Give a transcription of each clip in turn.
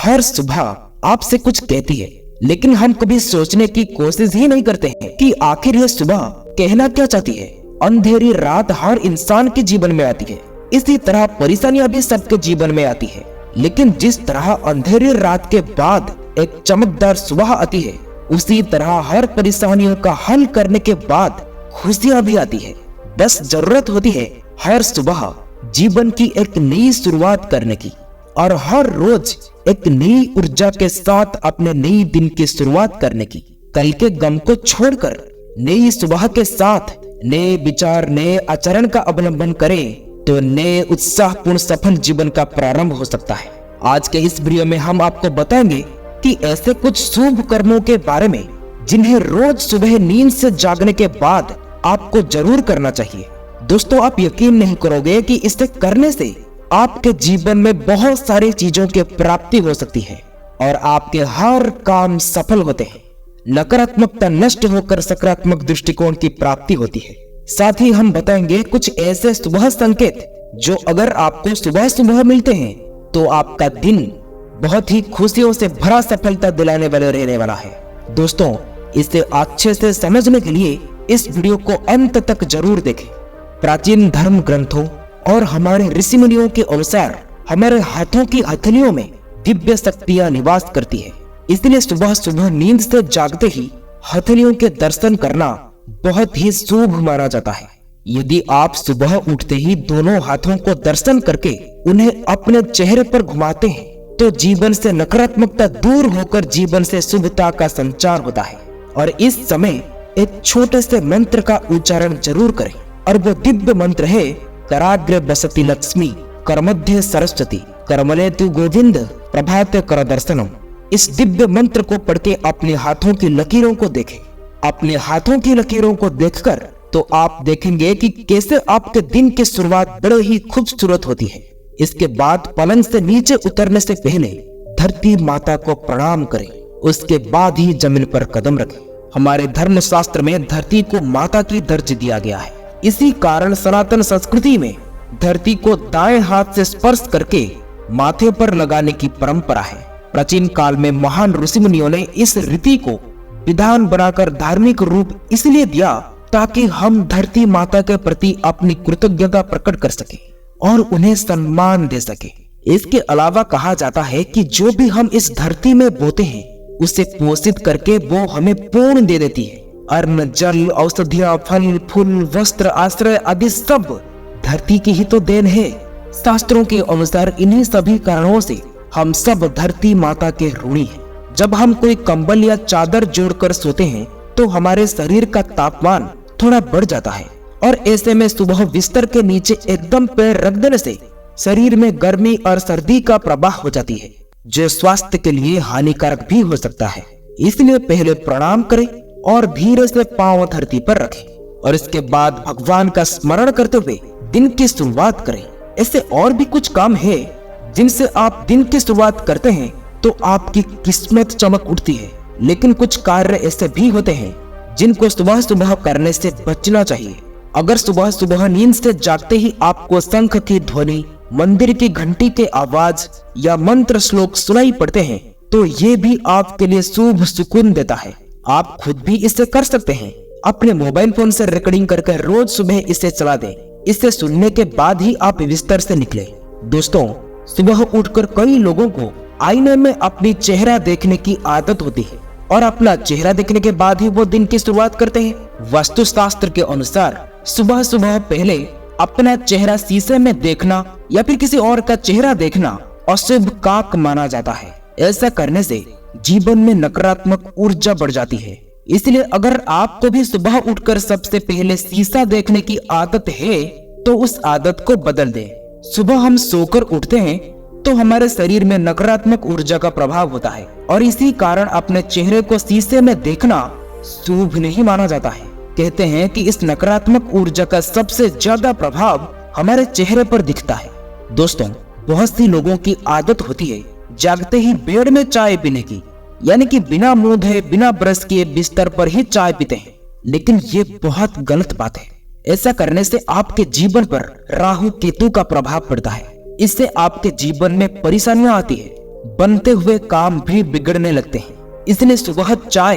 हर सुबह आपसे कुछ कहती है, लेकिन हम कभी सोचने की कोशिश ही नहीं करते हैं कि आखिर यह सुबह कहना क्या चाहती है। अंधेरी रात हर इंसान के जीवन में आती है, इसी तरह परेशानियां भी सबके जीवन में आती है। लेकिन जिस तरह अंधेरी रात के बाद एक चमकदार सुबह आती है, उसी तरह हर परेशानियों का हल करने के बाद खुशियां भी आती है। बस जरूरत होती है हर सुबह जीवन की एक नई शुरुआत करने की, और हर रोज एक नई ऊर्जा के साथ अपने नई दिन की शुरुआत करने की। कल के गम को छोड़कर नई सुबह के साथ नए विचार, नए आचरण का अवलंबन करें तो नए उत्साहपूर्ण सफल जीवन का प्रारंभ हो सकता है। आज के इस वीडियो में हम आपको बताएंगे कि ऐसे कुछ शुभ कर्मों के बारे में जिन्हें रोज सुबह नींद से जागने के बाद आपको जरूर करना चाहिए। दोस्तों, आप यकीन नहीं करोगे कि इसे करने से आपके जीवन में बहुत सारी चीजों की प्राप्ति हो सकती है और आपके हर काम सफल होते हैं। नकारात्मकता नष्ट होकर सकारात्मक दृष्टिकोण की प्राप्ति होती है। साथ ही हम बताएंगे कुछ ऐसे शुभ संकेत जो अगर आपको सुबह सुबह मिलते हैं तो आपका दिन बहुत ही खुशियों से भरा सफलता दिलाने वाले रहने वाला है। दोस्तों, इसे अच्छे से समझने के लिए इस वीडियो को अंत तक जरूर देखें। प्राचीन धर्म ग्रंथों और हमारे ऋषि मुनियों के अनुसार हमारे हाथों की हथेलियों में दिव्य शक्तियां निवास करती है, इसलिए सुबह सुबह नींद से जागते ही हथेलियों के दर्शन करना बहुत ही शुभ माना जाता है। यदि आप सुबह उठते ही दोनों हाथों को दर्शन करके उन्हें अपने चेहरे पर घुमाते हैं तो जीवन से नकारात्मकता दूर होकर जीवन से शुभता का संचार होता है। और इस समय एक छोटे से मंत्र का उच्चारण जरूर करें, और वो दिव्य मंत्र है कराग्रे बसती लक्ष्मी, करमध्य सरस्वती, करमले तु गोविंद, प्रभाते कर दर्शनम। इस दिव्य मंत्र को पढ़ के अपने हाथों की लकीरों को देखें। अपने हाथों की लकीरों को देखकर तो आप देखेंगे कि कैसे आपके दिन की शुरुआत बड़े ही खूबसूरत होती है। इसके बाद पलंग से नीचे उतरने से पहले धरती माता को प्रणाम करें, उसके बाद ही जमीन पर कदम रखें। हमारे धर्म शास्त्र में धरती को माता की दर्ज दिया गया है। इसी कारण सनातन संस्कृति में धरती को दाएं हाथ से स्पर्श करके माथे पर लगाने की परंपरा है। प्राचीन काल में महान ऋषि मुनियों ने इस रीति को विधान बनाकर धार्मिक रूप इसलिए दिया ताकि हम धरती माता के प्रति अपनी कृतज्ञता प्रकट कर सके और उन्हें सम्मान दे सके। इसके अलावा कहा जाता है कि जो भी हम इस धरती में बोते हैं उसे पोषित करके वो हमें पूर्ण दे देती है। अन्न, जल, औषधियां, फल, फूल, वस्त्र, आश्रय आदि सब धरती की ही तो देन है। शास्त्रों के अनुसार इन्हीं सभी कारणों से हम सब धरती माता के ऋणी हैं। जब हम कोई कंबल या चादर जोड़कर सोते हैं तो हमारे शरीर का तापमान थोड़ा बढ़ जाता है, और ऐसे में सुबह बिस्तर के नीचे एकदम पैर रख देने से शरीर में गर्मी और सर्दी का प्रवाह हो जाती है, जो स्वास्थ्य के लिए हानिकारक भी हो सकता है। इसलिए पहले प्रणाम करें और धीरे से पांव धरती पर रखें और इसके बाद भगवान का स्मरण करते हुए दिन की शुरुआत करें। ऐसे और भी कुछ काम है जिनसे आप दिन की शुरुआत करते हैं तो आपकी किस्मत चमक उठती है। लेकिन कुछ कार्य ऐसे भी होते हैं जिनको सुबह सुबह करने से बचना चाहिए। अगर सुबह सुबह नींद से जागते ही आपको शंख की ध्वनि, मंदिर की घंटी के आवाज या मंत्र श्लोक सुनाई पड़ते हैं तो ये भी आपके लिए शुभ सुकून देता है। आप खुद भी इसे कर सकते हैं। अपने मोबाइल फोन से रिकॉर्डिंग करके रोज सुबह इसे चला दें। इसे सुनने के बाद ही आप बिस्तर से निकले। दोस्तों, सुबह उठकर कई लोगों को आईने में अपनी चेहरा देखने की आदत होती है और अपना चेहरा देखने के बाद ही वो दिन की शुरुआत करते हैं। वास्तुशास्त्र के अनुसार सुबह सुबह पहले अपना चेहरा शीशे में देखना या फिर किसी और का चेहरा देखना अशुभ काक माना जाता है। ऐसा करने से जीवन में नकारात्मक ऊर्जा बढ़ जाती है। इसलिए अगर आपको भी सुबह उठकर सबसे पहले शीशा देखने की आदत है तो उस आदत को बदल दें। सुबह हम सोकर उठते हैं तो हमारे शरीर में नकारात्मक ऊर्जा का प्रभाव होता है और इसी कारण अपने चेहरे को शीशे में देखना शुभ नहीं माना जाता है। कहते हैं कि इस नकारात्मक ऊर्जा का सबसे ज्यादा प्रभाव हमारे चेहरे पर दिखता है। दोस्तों, बहुत सी लोगों की आदत होती है जागते ही बेड में चाय पीने की, यानी कि बिना मुंह धोए, बिना ब्रश किए बिस्तर पर ही चाय पीते हैं। लेकिन ये बहुत गलत बात है। ऐसा करने से आपके जीवन पर राहु केतु का प्रभाव पड़ता है। इससे आपके जीवन में परेशानियां आती है। बनते हुए काम भी बिगड़ने लगते हैं। इसलिए सुबह चाय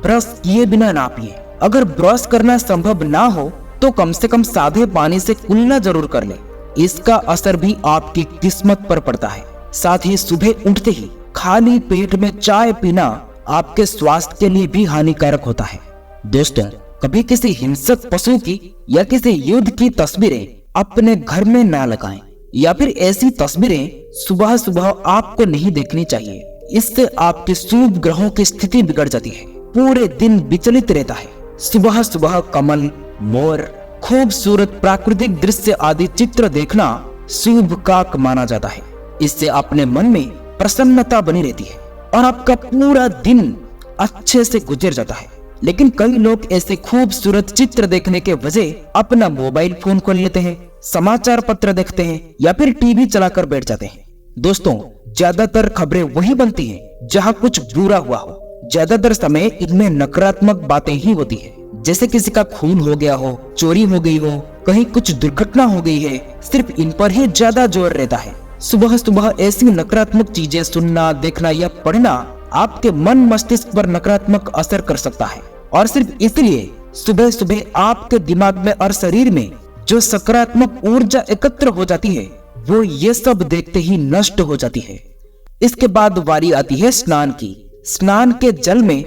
ब्रश किए बिना ना पिए। अगर ब्रश करना संभव ना हो तो कम से कम सादे पानी से कुल्ला जरूर कर ले। इसका असर भी आपकी किस्मत पर पड़ता है। साथ ही सुबह उठते ही खाली पेट में चाय पीना आपके स्वास्थ्य के लिए भी हानिकारक होता है। दोस्तों, कभी किसी हिंसक पशु की या किसी युद्ध की तस्वीरें अपने घर में ना लगाएं, या फिर ऐसी तस्वीरें सुबह सुबह आपको नहीं देखनी चाहिए। इससे आपके शुभ ग्रहों की स्थिति बिगड़ जाती है, पूरे दिन विचलित रहता है। सुबह सुबह कमल, मोर, खूबसूरत प्राकृतिक दृश्य आदि चित्र देखना शुभ कारक माना जाता है। इससे अपने मन में प्रसन्नता बनी रहती है और आपका पूरा दिन अच्छे से गुजर जाता है। लेकिन कई लोग ऐसे खूबसूरत चित्र देखने के वजह अपना मोबाइल फोन खोल लेते हैं, समाचार पत्र देखते हैं या फिर टीवी चलाकर बैठ जाते हैं। दोस्तों, ज्यादातर खबरें वही बनती हैं जहां कुछ बुरा हुआ हो। ज्यादातर समय इनमें नकारात्मक बातें ही होती है, जैसे किसी का खून हो गया हो, चोरी हो गई हो, कहीं कुछ दुर्घटना हो गई है। सिर्फ इन पर ही ज्यादा जोर रहता है। सुबह सुबह ऐसी नकारात्मक चीजें सुनना, देखना या पढ़ना आपके मन मस्तिष्क पर नकारात्मक असर कर सकता है। और सिर्फ इसलिए सुबह सुबह आपके दिमाग में और शरीर में जो सकारात्मक ऊर्जा एकत्र हो जाती है वो ये सब देखते ही नष्ट हो जाती है। इसके बाद वारी आती है स्नान की। स्नान के जल में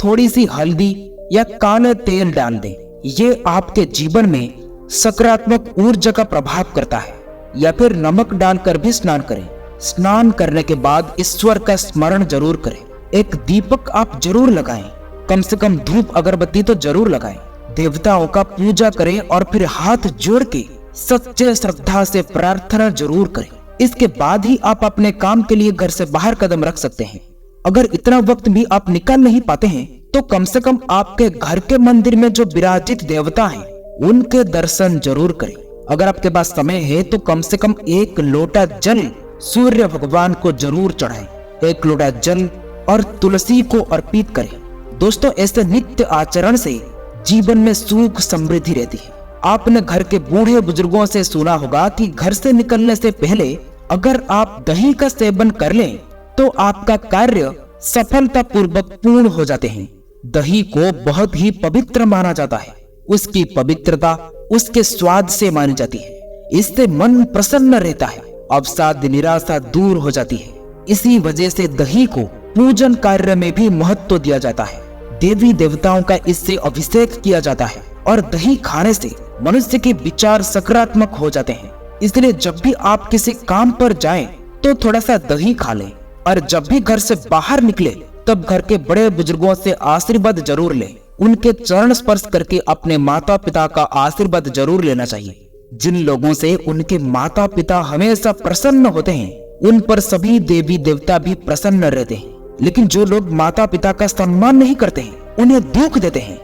थोड़ी सी हल्दी या काले तेल डाल दें। ये आपके जीवन में सकारात्मक ऊर्जा का प्रभाव करता है। या फिर नमक डालकर भी स्नान करें। स्नान करने के बाद ईश्वर का स्मरण जरूर करें। एक दीपक आप जरूर लगाएं, कम से कम धूप अगरबत्ती तो जरूर लगाएं। देवताओं का पूजा करें और फिर हाथ जोड़ के सच्चे श्रद्धा से प्रार्थना जरूर करें। इसके बाद ही आप अपने काम के लिए घर से बाहर कदम रख सकते हैं। अगर इतना वक्त भी आप निकाल नहीं पाते हैं तो कम से कम आपके घर के मंदिर में जो विराजित देवता हैं उनके दर्शन जरूर करें। अगर आपके पास समय है तो कम से कम 1 लोटा जल सूर्य भगवान को जरूर चढ़ाएं। 1 लोटा जल और तुलसी को अर्पित करें। दोस्तों, ऐसे नित्य आचरण से जीवन में सुख समृद्धि रहती है। आपने घर के बूढ़े बुजुर्गों से सुना होगा कि घर से निकलने से पहले अगर आप दही का सेवन कर लें तो आपका कार्य सफलतापूर्वक पूर्ण हो जाते हैं। दही को बहुत ही पवित्र माना जाता है। उसकी पवित्रता उसके स्वाद से मानी जाती है। इससे मन प्रसन्न रहता है, अवसाद निराशा दूर हो जाती है। इसी वजह से दही को पूजन कार्य में भी महत्व दिया जाता है। देवी देवताओं का इससे अभिषेक किया जाता है और दही खाने से मनुष्य के विचार सकारात्मक हो जाते हैं। इसलिए जब भी आप किसी काम पर जाएं तो थोड़ा सा दही खा लें और जब भी घर से बाहर निकले तब घर के बड़े बुजुर्गों से आशीर्वाद जरूर लें। उनके चरण स्पर्श करके अपने माता पिता का आशीर्वाद जरूर लेना चाहिए। जिन लोगों से उनके माता पिता हमेशा प्रसन्न होते हैं उन पर सभी देवी देवता भी प्रसन्न रहते हैं। लेकिन जो लोग माता पिता का सम्मान नहीं करते हैं, उन्हें दुख देते हैं,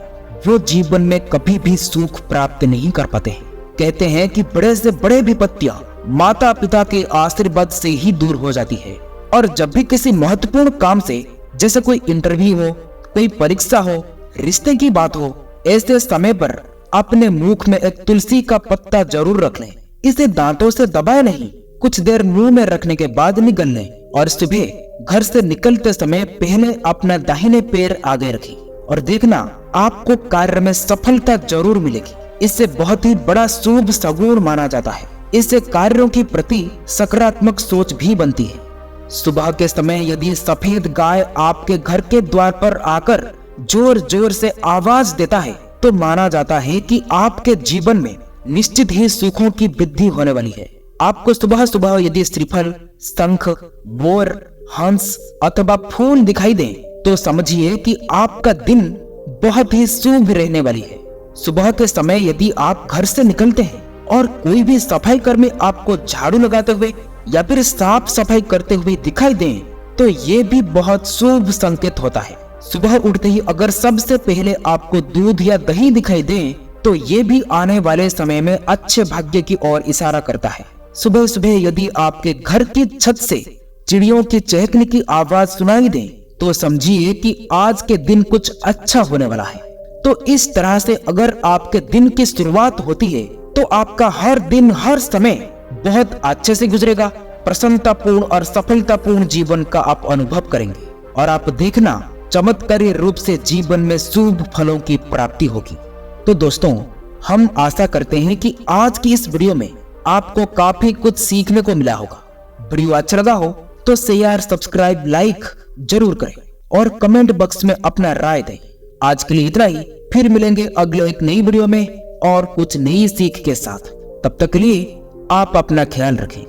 वो जीवन में कभी भी सुख प्राप्त नहीं कर पाते हैं। कहते हैं कि बड़े से बड़े विपत्तियां माता पिता के आशीर्वाद से ही दूर हो जाती है। और जब भी किसी महत्वपूर्ण काम से, जैसे कोई इंटरव्यू हो, कोई परीक्षा हो, रिश्ते की बात हो, ऐसे समय पर अपने मुख में एक तुलसी का पत्ता जरूर रख लें। इसे दांतों से दबाए नहीं, कुछ देर मुंह में रखने के बाद निगल लें और सुबह घर से निकलते समय पहले अपना दाहिने पैर आगे रखें और देखना आपको कार्य में सफलता जरूर मिलेगी। इससे बहुत ही बड़ा शुभ सगुण माना जाता है। इससे कार्यों के प्रति सकारात्मक सोच भी बनती है। सुबह के समय यदि सफेद गाय आपके घर के द्वार पर आकर जोर जोर से आवाज देता है तो माना जाता है कि आपके जीवन में निश्चित ही सुखों की वृद्धि होने वाली है। आपको सुबह सुबह यदि श्रीफल, शंख, मोर, हंस अथवा फूल दिखाई दें तो समझिए कि आपका दिन बहुत ही शुभ रहने वाली है। सुबह के समय यदि आप घर से निकलते हैं और कोई भी सफाई कर्मी आपको झाड़ू लगाते हुए या फिर साफ सफाई करते हुए दिखाई दें तो ये भी बहुत शुभ संकेत होता है। सुबह उठते ही अगर सबसे पहले आपको दूध या दही दिखाई दे तो ये भी आने वाले समय में अच्छे भाग्य की ओर इशारा करता है। सुबह सुबह यदि आपके घर की छत से चिड़ियों की चहकने की आवाज सुनाई दे तो समझिए कि आज के दिन कुछ अच्छा होने वाला है। तो इस तरह से अगर आपके दिन की शुरुआत होती है तो आपका हर दिन हर समय बहुत अच्छे से गुजरेगा प्रसन्नतापूर्ण और सफलतापूर्ण जीवन का आप अनुभव करेंगे और आप देखना चमत्कारी रूप से जीवन में शुभ फलों की प्राप्ति होगी। तो दोस्तों, हम आशा करते हैं कि आज की इस वीडियो में आपको काफी कुछ सीखने को मिला होगा। वीडियो अच्छा लगा हो तो शेयर, सब्सक्राइब, लाइक जरूर करें और कमेंट बॉक्स में अपना राय दें। आज के लिए इतना ही, फिर मिलेंगे अगले एक नई वीडियो में और कुछ नई सीख के साथ। तब तक के लिए आप अपना ख्याल रखें।